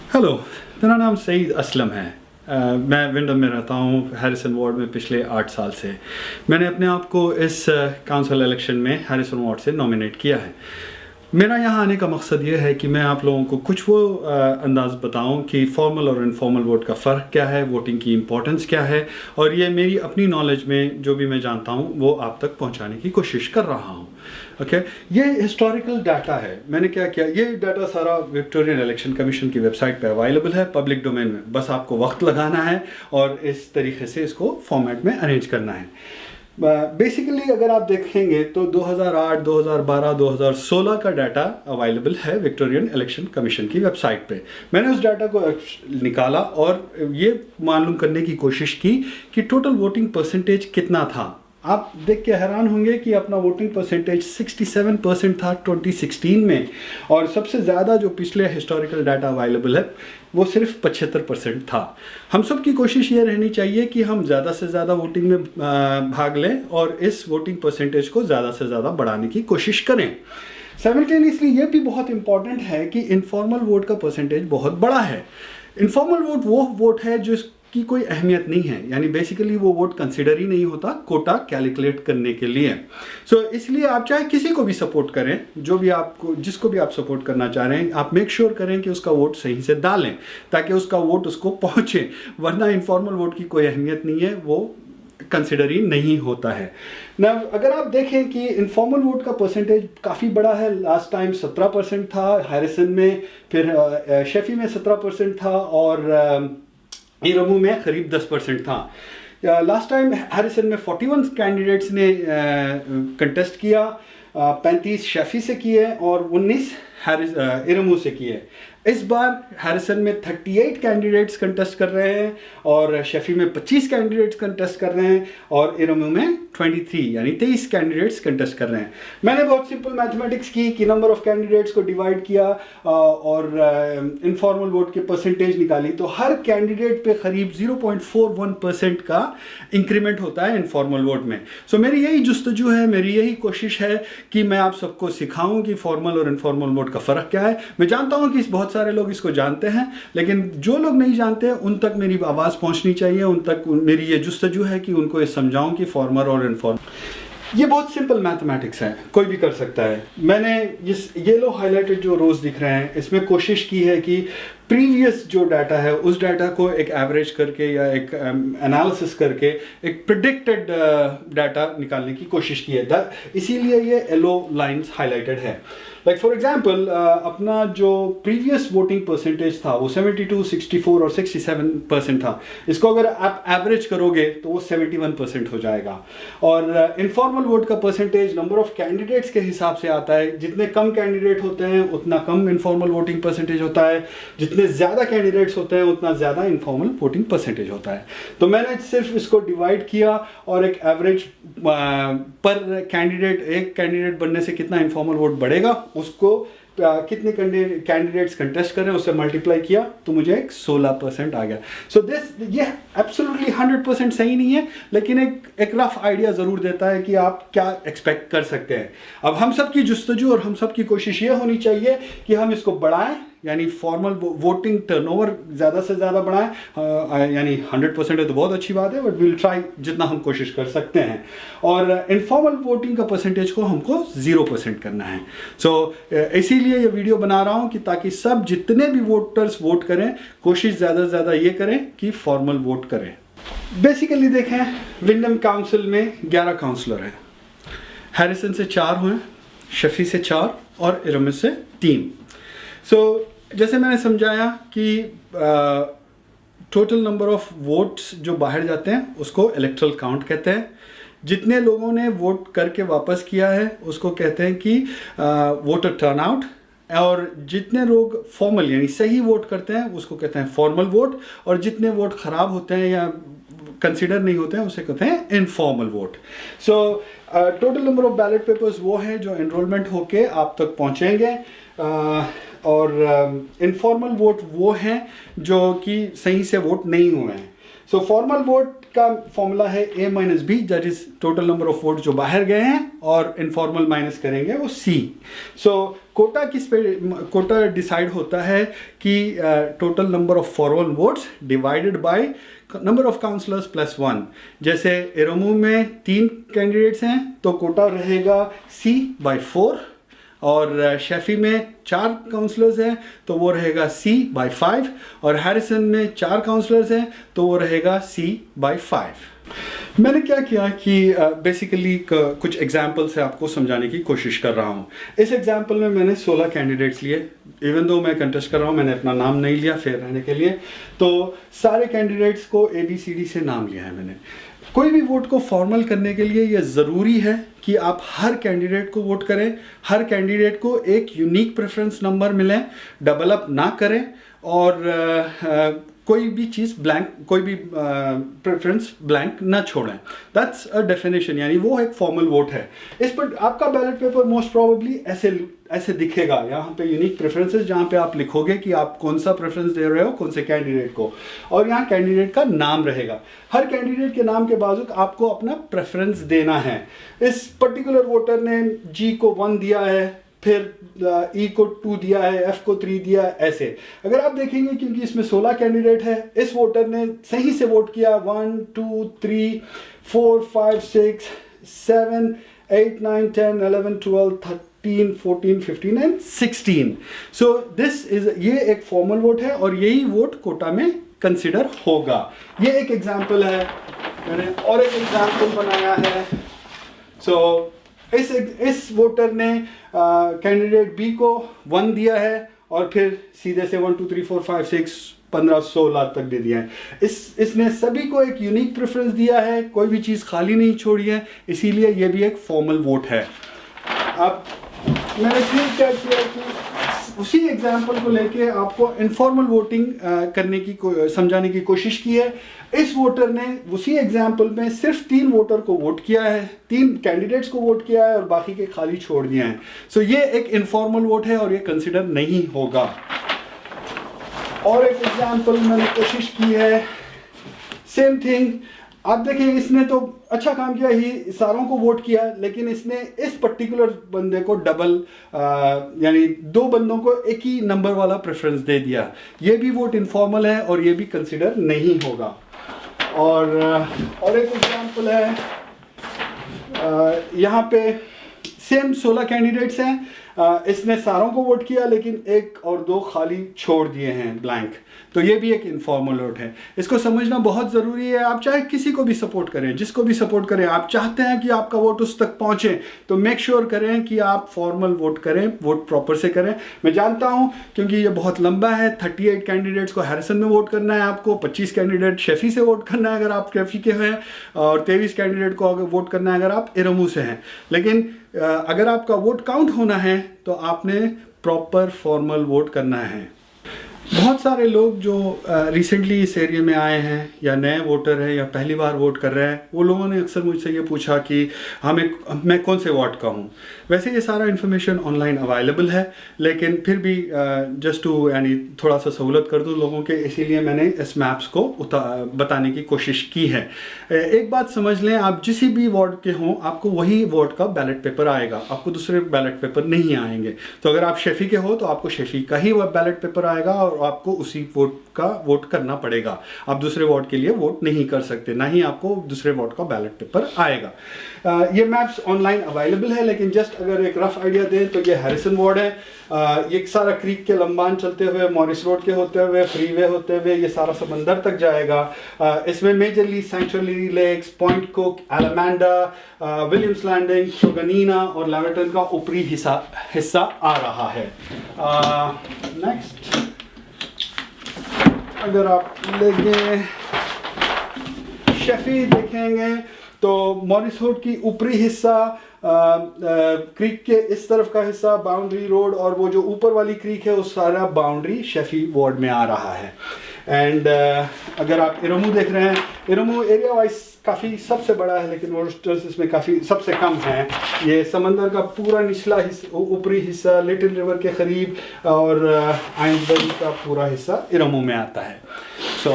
Hello, मेरा नाम सईद असलम है। मैं विंडम में रहता हूँ, हैरिसन वार्ड में पिछले 8 साल से। मैंने अपने आप को इस काउंसिल इलेक्शन में हैरिसन वार्ड से नॉमिनेट किया है। मेरा यहाँ आने का मकसद ये है कि मैं आप लोगों को कुछ वो अंदाज़ बताऊँ कि फॉर्मल और इनफॉर्मल वोट का फ़र्क क्या है, वोटिंग की इम्पोर्टेंस क्या है, और ये मेरी अपनी नॉलेज में जो भी मैं जानता हूँ वो आप तक पहुँचाने की कोशिश कर रहा हूँ। ओके, ये हिस्टोरिकल डाटा है। मैंने क्या किया, ये डाटा सारा विक्टोरियन इलेक्शन कमीशन की वेबसाइट पे अवेलेबल है, पब्लिक डोमेन में। बस आपको वक्त लगाना है और इस तरीके से इसको फॉर्मेट में अरेंज करना है। बेसिकली अगर आप देखेंगे तो 2008, 2012, 2016 का डाटा अवेलेबल है विक्टोरियन इलेक्शन कमीशन की वेबसाइट पे। मैंने उस डाटा को निकाला और ये मालूम करने की कोशिश की कि टोटल वोटिंग परसेंटेज कितना था। आप देख के हैरान होंगे कि अपना वोटिंग परसेंटेज 67% था 2016 में, और सबसे ज़्यादा जो पिछले हिस्टोरिकल डाटा अवेलेबल है वो सिर्फ 75% था। हम सब की कोशिश ये रहनी चाहिए कि हम ज़्यादा से ज़्यादा वोटिंग में भाग लें और इस वोटिंग परसेंटेज को ज़्यादा से ज़्यादा बढ़ाने की कोशिश करें। साइमल्टेनियसली ये भी बहुत इंपॉर्टेंट है कि इनफॉर्मल वोट का परसेंटेज बहुत बड़ा है। इनफॉर्मल वोट वो वोट है जिसकी कोई अहमियत नहीं है, यानी बेसिकली वो वोट कंसिडर ही नहीं होता कोटा कैलकुलेट करने के लिए। सो इसलिए आप चाहे किसी को भी सपोर्ट करें, जो भी आपको जिसको भी आप सपोर्ट करना चाह रहे हैं, आप मेक श्योर करें कि उसका वोट सही से डालें ताकि उसका वोट उसको पहुंचे, वरना इनफॉर्मल वोट की कोई अहमियत नहीं है, वो कंसिडर ही नहीं होता है ना। अगर आप देखें कि इनफॉर्मल वोट का परसेंटेज काफ़ी बड़ा है। लास्ट टाइम 17% था हैरिसन में, फिर शेफी में 17% था, और इरमू में करीब 10% था। लास्ट टाइम हैरिसन में 41 कैंडिडेट्स ने कंटेस्ट किया, 35 शेफी से किए और 19 इरमू से किए। इस बार हैरिसन में 38 कैंडिडेट्स कंटेस्ट कर रहे हैं और शेफी में 25 कैंडिडेट्स कंटेस्ट कर रहे हैं और इरमू में 23 यानी 23 कैंडिडेट्स कंटेस्ट कर रहे हैं। मैंने बहुत सिंपल मैथमेटिक्स की कि नंबर ऑफ कैंडिडेट्स को डिवाइड किया और इनफॉर्मल वोट के परसेंटेज निकाली, तो हर कैंडिडेट पे करीब 0.41% का इंक्रीमेंट होता है इनफॉर्मल वोट में। सो मेरी यही जुस्तजू है, मेरी यही कोशिश है कि मैं आप सबको सिखाऊं कि फॉर्मल और इनफॉर्मल वोट का फ़र्क क्या है। मैं जानता हूं कि बहुत सारे लोग इसको जानते हैं, लेकिन जो लोग नहीं जानते उन तक मेरी आवाज़ पहुंचनी चाहिए, उन तक मेरी ये जुस्तजू है कि उनको ये समझाऊं कि फॉर्मल और इनफॉर्मल ये बहुत सिंपल मैथमेटिक्स है, कोई भी कर सकता है। मैंने इस येलो हाईलाइटेड जो रोज दिख रहे हैं इसमें कोशिश की है कि प्रीवियस जो डाटा है उस डाटा को एक एवरेज करके या एक एनालिसिस करके एक प्रिडिक्टेड डाटा निकालने की कोशिश की है, इसीलिए ये येलो लाइंस हाईलाइटेड है। लाइक फॉर एग्जांपल अपना जो प्रीवियस वोटिंग परसेंटेज था वो 72, 64 और 67% था। इसको अगर आप एवरेज करोगे तो वो 71% हो जाएगा। और इनफॉर्मल वोट का परसेंटेज नंबर ऑफ कैंडिडेट्स के हिसाब से आता है। जितने कम कैंडिडेट होते हैं उतना कम इनफॉर्मल वोटिंग परसेंटेज होता है, जितने ज़्यादा कैंडिडेट्स होते हैं उतना ज़्यादा इनफॉर्मल वोटिंग परसेंटेज होता है। तो मैंने सिर्फ इसको डिवाइड किया और एक एवरेज पर कैंडिडेट, एक कैंडिडेट बनने से कितना इनफॉर्मल वोट बढ़ेगा उसको कितने कैंडिडेट्स कंटेस्ट कर रहे हैं उससे मल्टीप्लाई किया तो मुझे एक 16% आ गया। सो ये एब्सोल्युटली 100% सही नहीं है, लेकिन एक रफ आइडिया ज़रूर देता है कि आप क्या एक्सपेक्ट कर सकते हैं। अब हम सब की जुस्तजू और हम सब की कोशिश ये होनी चाहिए कि हम इसको बढ़ाएं, यानी फॉर्मल वोटिंग टर्नओवर ज़्यादा से ज़्यादा बढ़ाएं। यानी 100% है तो बहुत अच्छी बात है, बट विल ट्राई जितना हम कोशिश कर सकते हैं। और इनफॉर्मल वोटिंग का परसेंटेज को हमको 0% करना है। सो इसीलिए ये वीडियो बना रहा हूँ कि ताकि सब जितने भी वोटर्स वोट करें, कोशिश ज़्यादा से ज़्यादा ये करें कि फॉर्मल वोट करें। बेसिकली देखें, विंडम काउंसिल में 11 काउंसलर हैं। हैरिसन से 4 हुए, शेफी से 4 और इरम से 3। सो जैसे मैंने समझाया कि टोटल नंबर ऑफ वोट्स जो बाहर जाते हैं उसको इलेक्टरल काउंट कहते हैं। जितने लोगों ने वोट करके वापस किया है उसको कहते हैं कि वोटर टर्नआउट, और जितने लोग फॉर्मल यानी सही वोट करते हैं उसको कहते हैं फॉर्मल वोट, और जितने वोट ख़राब होते हैं या कंसिडर नहीं होते हैं उसे कहते हैं informal vote. So total number of ballot papers वो हैं जो एनरोलमेंट होके आप तक पहुंचेंगे, और इनफॉर्मल वोट वो हैं जो कि सही से वोट नहीं हुए हैं। सो फॉर्मल वोट का फॉर्मूला है a minus B, that is total number of vote जो बाहर गए हैं, और इनफॉर्मल माइनस करेंगे वो c। सो कोटा किस पे, कोटा डिसाइड होता है कि total number of forward votes divided by number of counsellors plus 1। जैसे इरोमू में 3 कैंडिडेट्स हैं तो कोटा रहेगा c/4, और शेफी में 4 काउंसलर्स हैं तो वो रहेगा c/5, और हैरिसन में 4 काउंसलर्स हैं तो वो रहेगा c/5। मैंने क्या किया कि बेसिकली कुछ एग्जाम्पल से आपको समझाने की कोशिश कर रहा हूँ। इस एग्जाम्पल में मैंने 16 कैंडिडेट्स लिए, इवन दो मैं कंटेस्ट कर रहा हूँ, मैंने अपना नाम नहीं लिया फेयर रहने के लिए, तो सारे कैंडिडेट्स को ABCD से नाम लिया है मैंने। कोई भी वोट को फॉर्मल करने के लिए यह ज़रूरी है कि आप हर कैंडिडेट को वोट करें, हर कैंडिडेट को एक यूनिक प्रेफरेंस नंबर मिले, डबल अप ना करें, और कोई भी चीज़ ब्लैंक, कोई भी प्रेफरेंस ब्लैंक ना छोड़ें। दैट्स अ डेफिनेशन, यानी वो एक फॉर्मल वोट है। इस पर आपका बैलेट पेपर मोस्ट प्रोबेबली ऐसे दिखेगा, यहाँ पे यूनिक प्रेफरेंसेस, जहाँ पे आप लिखोगे कि आप कौन सा प्रेफरेंस दे रहे हो कौन से कैंडिडेट को, और यहाँ कैंडिडेट का नाम रहेगा। हर कैंडिडेट के नाम के बाजू आपको अपना प्रेफरेंस देना है। इस पर्टिकुलर वोटर ने G को 1 दिया है, फिर E को 2 दिया है, F को 3 दिया है, ऐसे। अगर आप देखेंगे क्योंकि इसमें 16 कैंडिडेट है, इस वोटर ने सही से वोट किया 1 2 3 4 5 6 7 8 9 10 11 12 13 14 15 एंड 16। सो दिस इज, ये एक फॉर्मल वोट है और यही वोट कोटा में कंसिडर होगा। ये एक एग्जाम्पल है, मैंने और एक एग्जाम्पल बनाया है। सो इस वोटर ने कैंडिडेट बी को 1 दिया है और फिर सीधे से 1 2 3 4 5 6 15 16 तक दे दिया है। इसने सभी को एक यूनिक प्रेफरेंस दिया है, कोई भी चीज़ खाली नहीं छोड़ी है, इसीलिए ये भी एक फॉर्मल वोट है। अब मैंने फिर क्या किया कि उसी एग्जाम्पल को लेके आपको इनफॉर्मल वोटिंग करने की समझाने की कोशिश की है। इस वोटर ने उसी एग्जाम्पल में सिर्फ 3 वोटर को वोट किया है, 3 कैंडिडेट्स को वोट किया है और बाकी के खाली छोड़ दिए हैं। सो ये एक इनफॉर्मल वोट है और ये कंसिडर नहीं होगा। और एक एग्जाम्पल मैंने कोशिश की है, सेम थिंग। आप देखें, इसने तो अच्छा काम किया, ही सारों को वोट किया, लेकिन इसने इस पर्टिकुलर बंदे को डबल, यानी 2 बंदों को एक ही नंबर वाला प्रेफरेंस दे दिया। ये भी वोट इनफॉर्मल है और ये भी कंसिडर नहीं होगा। और एक एग्जाम्पल है, यहाँ पे सेम 16 कैंडिडेट्स हैं, इसने सारों को वोट किया लेकिन 1 और 2 खाली छोड़ दिए हैं, ब्लैंक। तो ये भी एक इनफॉर्मल वोट है। इसको समझना बहुत ज़रूरी है। आप चाहे किसी को भी सपोर्ट करें, जिसको भी सपोर्ट करें, आप चाहते हैं कि आपका वोट उस तक पहुंचे, तो मेक श्योर करें कि आप फॉर्मल वोट करें, वोट प्रॉपर से करें। मैं जानता हूं क्योंकि ये बहुत लंबा है, 38 कैंडिडेट्स को हैरिसन में वोट करना है आपको, 25 कैंडिडेट शेफी से वोट करना है अगर आप शेफी के हैं, और 23 कैंडिडेट को वोट करना है अगर आप इरोमू से हैं। लेकिन अगर आपका वोट काउंट होना है तो आपने प्रॉपर फॉर्मल वोट करना है। बहुत सारे लोग जो रिसेंटली इस एरिया में आए हैं या नए वोटर हैं या पहली बार वोट कर रहे हैं, वो लोगों ने अक्सर मुझसे ये पूछा कि मैं कौन से वार्ड का हूँ। वैसे ये सारा इन्फॉर्मेशन ऑनलाइन अवेलेबल है, लेकिन फिर भी जस्ट टू यानी थोड़ा सा सहूलत कर दूँ लोगों के, इसीलिए मैंने इस मैप्स को बताने की कोशिश की है। एक बात समझ लें, आप जिस भी वार्ड के हों आपको वही वार्ड का बैलेट पेपर आएगा, आपको दूसरे बैलेट पेपर नहीं आएंगे। तो अगर आप शेफी के हो तो आपको शेफी का ही बैलेट पेपर आएगा और आपको उसी वोट करना पड़ेगा। आप दूसरे वार्ड के लिए वोट नहीं कर सकते, ना ही आपको दूसरे वार्ड का बैलेट पेपर आएगा। ये मैप्स ऑनलाइन अवेलेबल है, लेकिन जस्ट अगर एक रफ आइडिया दें तो ये हैरिसन वार्ड है। ये सारा क्रीक के लंबान चलते हुए, मॉरिस रोड के होते हुए, फ्रीवे होते हुए ये सारा समंदर तक जाएगा। इसमें majorly Sanctuary Lakes, Point Cook, Alamanda, Williams Landing, Truganina और लेवर्टन का ऊपरी हिस्सा आ रहा है। नेक्स्ट अगर आप लेंगे शेफी देखेंगे तो मॉरिस रोड की ऊपरी हिस्सा, क्रीक के इस तरफ का हिस्सा बाउंड्री रोड, और वो जो ऊपर वाली क्रीक है उस सारा बाउंड्री शेफी वार्ड में आ रहा है। एंड अगर आप इरोमू देख रहे हैं, इरोमू एरिया वाइज काफ़ी सबसे बड़ा है, लेकिन वोटर्स इसमें काफ़ी सबसे कम हैं। ये समंदर का पूरा निचला हिस्सा, ऊपरी हिस्सा लिटिल रिवर के करीब, और आइंसबरी का पूरा हिस्सा इरोमू में आता है। सो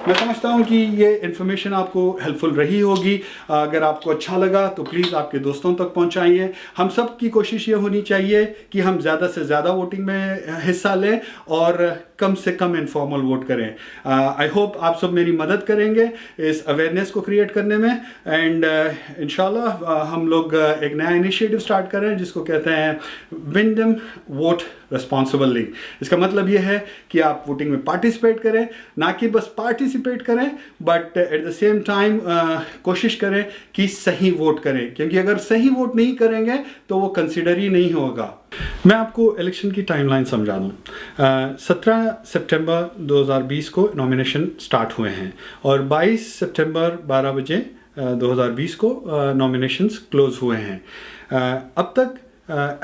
मैं समझता हूँ कि ये इन्फॉर्मेशन आपको हेल्पफुल रही होगी। अगर आपको अच्छा लगा तो प्लीज़ आपके दोस्तों तक पहुँचाइए। हम सब की कोशिश ये होनी चाहिए कि हम ज़्यादा से ज़्यादा वोटिंग में हिस्सा लें और कम से कम इनफॉर्मल वोट करें। आई होप आप सब मेरी मदद करेंगे इस अवेयरनेस को क्रिएट करने में। एंड इंशाल्लाह हम लोग एक नया इनिशिएटिव स्टार्ट कर रहे हैं जिसको कहते हैं विंडम वोट रिस्पॉन्सिबली। इसका मतलब ये है कि आप वोटिंग में पार्टिसिपेट करें, ना कि बस पार्टिसिपेट करें but at the same time कोशिश करें कि सही वोट करें, क्योंकि अगर सही वोट नहीं करेंगे तो वो कंसिडर ही नहीं होगा। मैं आपको इलेक्शन की टाइमलाइन समझा दूँ। 17 सितंबर 2020 को नॉमिनेशन स्टार्ट हुए हैं और 22 सितंबर 12 बजे 2020 को नॉमिनेशंस क्लोज हुए हैं। अब तक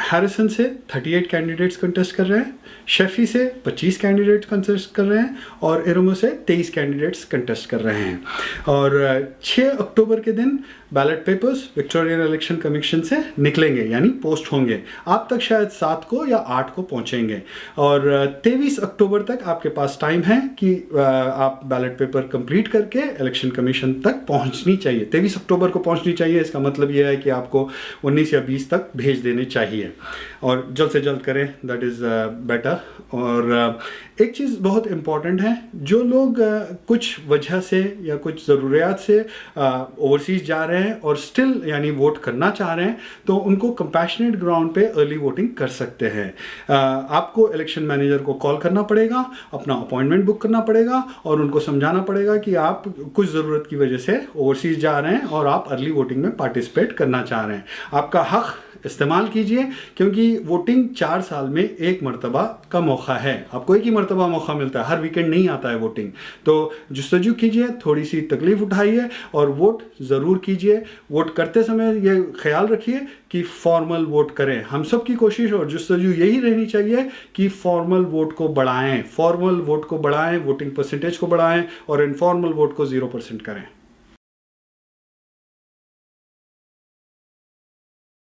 हैरिसन से 38 कैंडिडेट्स कंटेस्ट कर रहे हैं, शेफी से 25 कैंडिडेट्स कंटेस्ट कर रहे हैं और इरोमो से 23 कैंडिडेट्स कंटेस्ट कर रहे हैं। और 6 अक्टूबर के दिन ballot papers Victorian election commission से निकलेंगे, यानी पोस्ट होंगे। आप तक शायद 7 को या 8 को पहुंचेंगे और 23 अक्टूबर तक आपके पास टाइम है कि आप बैलेट पेपर कंप्लीट करके इलेक्शन कमीशन तक पहुंचनी चाहिए। 23 अक्टूबर को पहुंचनी चाहिए। इसका मतलब यह है कि आपको 19 या 20 तक भेज देने चाहिए और जल्द से जल्द करें, दैट इज़ बेटर। और एक चीज़ बहुत इम्पॉर्टेंट है, जो लोग कुछ वजह से या कुछ ज़रूरियात से ओवरसीज़ जा रहे हैं और स्टिल यानी वोट करना चाह रहे हैं, तो उनको कंपैशनेट ग्राउंड पे अर्ली वोटिंग कर सकते हैं। आपको इलेक्शन मैनेजर को कॉल करना पड़ेगा, अपना अपॉइंटमेंट बुक करना पड़ेगा और उनको समझाना पड़ेगा कि आप कुछ ज़रूरत की वजह से ओवरसीज़ जा रहे हैं और आप अर्ली वोटिंग में पार्टिसिपेट करना चाह रहे हैं। आपका हक़ इस्तेमाल कीजिए, क्योंकि वोटिंग 4 साल में एक मरतबा का मौका है। आपको एक ही मरतबा मौका मिलता है, हर वीकेंड नहीं आता है वोटिंग। तो जुस्तजू कीजिए, थोड़ी सी तकलीफ उठाइए और वोट ज़रूर कीजिए। वोट करते समय ये ख्याल रखिए कि फॉर्मल वोट करें। हम सब की कोशिश और जुस्तजू यही रहनी चाहिए कि फॉर्मल वोट को बढ़ाएं, वोटिंग परसेंटेज को बढ़ाएं और इनफॉर्मल वोट को 0% करें।